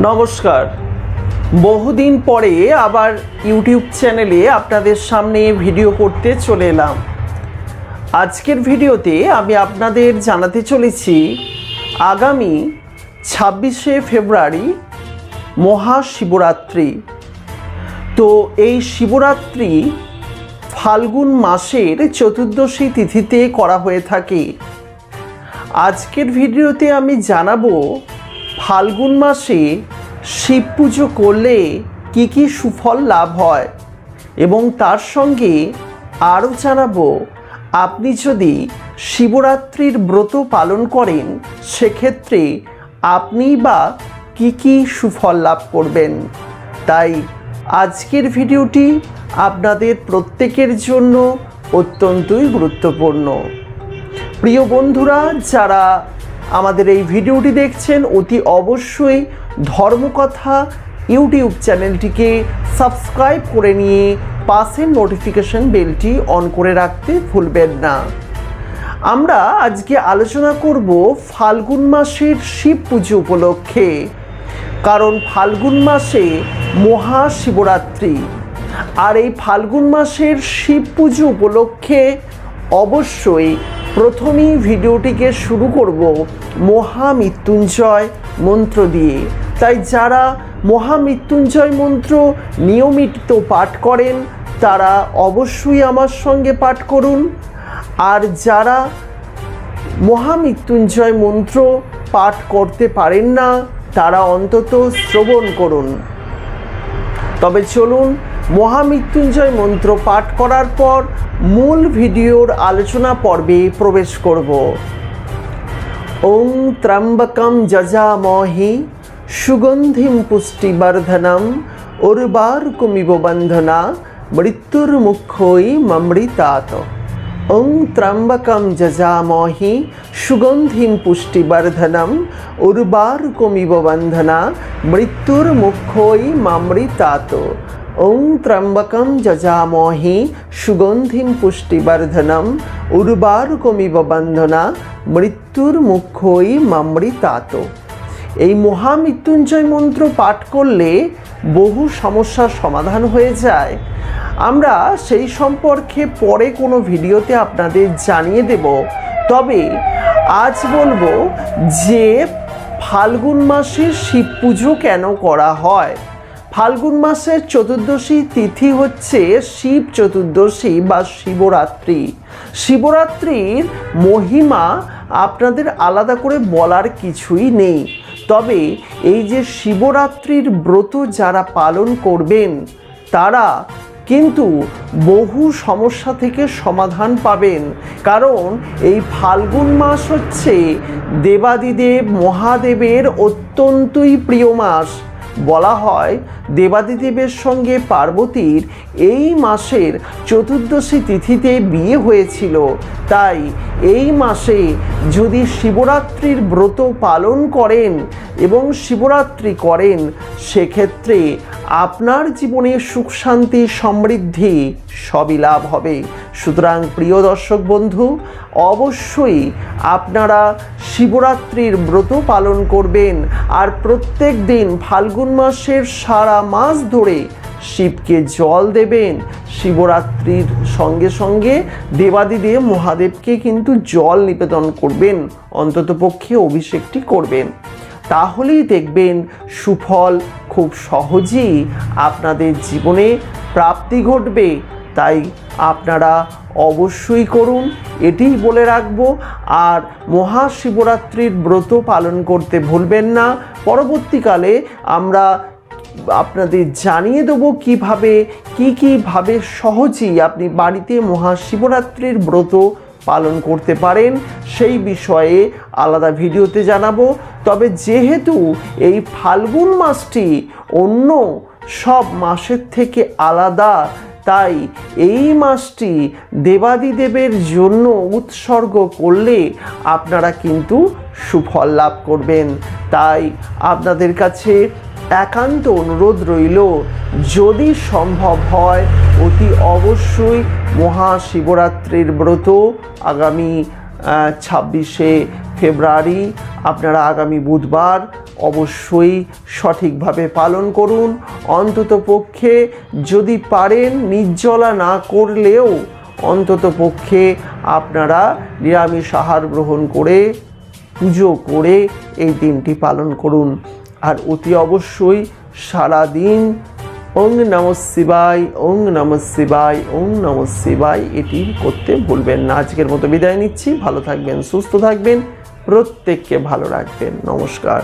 নমস্কার। বহুদিন পরে আবার ইউটিউব চ্যানেলে আপনাদের সামনে ভিডিও করতে চলে এলাম। আজকের ভিডিওতে আমি আপনাদের জানাতে চলেছি আগামী 26শে ফেব্রুয়ারি মহাশিবরাত্রি। তো এই শিবরাত্রি ফাল্গুন মাসের চতুর্দশী তিথিতে করা হয়ে থাকে। আজকের ভিডিওতে আমি জানাবো ফাল্গুন মাসে শিব পুজো করলে কি কি সুফল লাভ হয়, এবং তার সঙ্গে আরও জানাবো আপনি যদি শিবরাত্রির ব্রত পালন করেন সেক্ষেত্রে আপনি বা কি কি সুফল লাভ করবেন। তাই আজকের ভিডিওটি আপনাদের প্রত্যেকের জন্য অত্যন্তই গুরুত্বপূর্ণ। প্রিয় বন্ধুরা, যারা আমাদের এই ভিডিওটি দেখছেন অতি অবশ্যই ধর্মকথা ইউটিউব চ্যানেলটিকে সাবস্ক্রাইব করে নিয়ে পাশের নোটিফিকেশন বেলটি অন করে রাখতে ভুলবেন না। আমরা আজকে আলোচনা করব ফাল্গুন মাসের শিব পুজো উপলক্ষে, কারণ ফাল্গুন মাসে মহাশিবরাত্রি। আর এই ফাল্গুন মাসের শিব পুজো উপলক্ষে অবশ্যই প্রথমেই ভিডিওটিকে শুরু করব মহামৃত্যুঞ্জয় মন্ত্র দিয়ে। তাই যারা মহামৃত্যুঞ্জয় মন্ত্র নিয়মিত পাঠ করেন তারা অবশ্যই আমার সঙ্গে পাঠ করুন, আর যারা মহামৃত্যুঞ্জয় মন্ত্র পাঠ করতে পারেন না তারা অন্তত শ্রবণ করুন। তবে চলুন মহামৃত্যুঞ্জয় মন্ত্র পাঠ করার পর মূল ভিডিওর আলোচনা পর্বে প্রবেশ করব। ওং ত্র্যম্বকম যজামহে সুগন্ধিম পুষ্টিবর্ধনম উর্বারুকমিব বন্ধনা মৃত্যুর্মুক্ষৈ মমৃতাৎ। ওং ত্র্যম্বকম যজামহে সুগন্ধিম পুষ্টিবর্ধনম উর্বারুকমিব বন্ধনা মৃত্যুর্মুক্ষৈ মমৃতাৎ। ওং ত্র্যম্বকম যজামহে সুগন্ধিম পুষ্টিবর্ধনম উর্বারুকমিব বন্ধনা মৃত্যুর্মুক্ষৈ মমৃতাৎ। এই মহামৃত্যুঞ্জয় মন্ত্র পাঠ করলে বহু সমস্যার সমাধান হয়ে যায়। আমরা সেই সম্পর্কে পরে কোনো ভিডিওতে আপনাদের জানিয়ে দেব। তবে আজ বলবো যে ফাল্গুন মাসে শিব পুজো কেন করা হয়। ফাল্গুন মাসের চতুর্দশী তিথি হচ্ছে শিব চতুর্দশী বা শিবরাত্রি। শিবরাত্রির মহিমা আপনাদের আলাদা করে বলার কিছুই নেই। তবে এই যে শিবরাত্রির ব্রত যারা পালন করবেন তারা কিন্তু বহু সমস্যা থেকে সমাধান পাবেন, কারণ এই ফাল্গুন মাস হচ্ছে দেবাদিদেব মহাদেবের অত্যন্তই প্রিয় মাস। বলা হয় দেবাদিদেবের সঙ্গে পার্বতীর এই মাসের চতুর্দশী তিথিতে বিয়ে হয়েছিল। তাই এই মাসে যদি শিবরাত্রির ব্রত পালন করেন এবং শিবরাত্রি করেন সেক্ষেত্রে আপনার জীবনে সুখ শান্তি সমৃদ্ধি সবই লাভ হবে। সুতরাং প্রিয় দর্শক বন্ধু, অবশ্যই আপনারা শিবরাত্রির ব্রত পালন করবেন, আর প্রত্যেক দিন ফাল্গুন মাসের সারা মাস ধরে শিবকে জল দেবেন। শিবরাত্রির সঙ্গে সঙ্গে দেবাদিদেব মহাদেবকে কিন্তু জল নিবেদন করবেন, অন্ততপক্ষে অভিষেকটি করবেন। তাহলেই দেখবেন সুফল খুব সহজেই আপনাদের জীবনে প্রাপ্তি ঘটবে। তাই আপনারা অবশ্যই করুন, এটিই বলে রাখবো। আর মহাশিবরাত্রির ব্রত পালন করতে ভুলবেন না। পরবর্তীকালে আমরা আপনাদের জানিয়ে দেবো কীভাবে সহজেই আপনি বাড়িতে মহাশিবরাত্রির ব্রত পালন করতে পারেন, সেই বিষয়ে আলাদা ভিডিওতে জানাবো। তবে যেহেতু এই ফাল্গুন মাসটি অন্য সব মাসের থেকে আলাদা, তাই এই মাসটি দেবাদিদেবের জন্য উৎসর্গ করলে আপনারা কিন্তু সুফল লাভ করবেন। তাই আপনাদের কাছে একান্ত অনুরোধ রইল, যদি সম্ভব হয় অতি অবশ্যই মহাশিবরাত্রির ব্রত আগামী 26শে ফেব্রুয়ারি আপনারা আগামী বুধবার অবশ্যই সঠিকভাবে পালন করুন। অন্তত পক্ষে যদি পারেন নির্জলা না করলেও অন্তত পক্ষে আপনারা নিরামিষ আহার গ্রহণ করে পুজো করে এই দিনটি পালন করুন। আর অতি অবশ্যই সারাদিন ওং নমঃ শিবায়, ওং নমঃ শিবায়, ওং নমঃ শিবায় এটি করতে ভুলবেন না। আজকের মতো বিদায় নিচ্ছি। ভালো থাকবেন, সুস্থ থাকবেন, প্রত্যেককে ভালো রাখবেন। নমস্কার।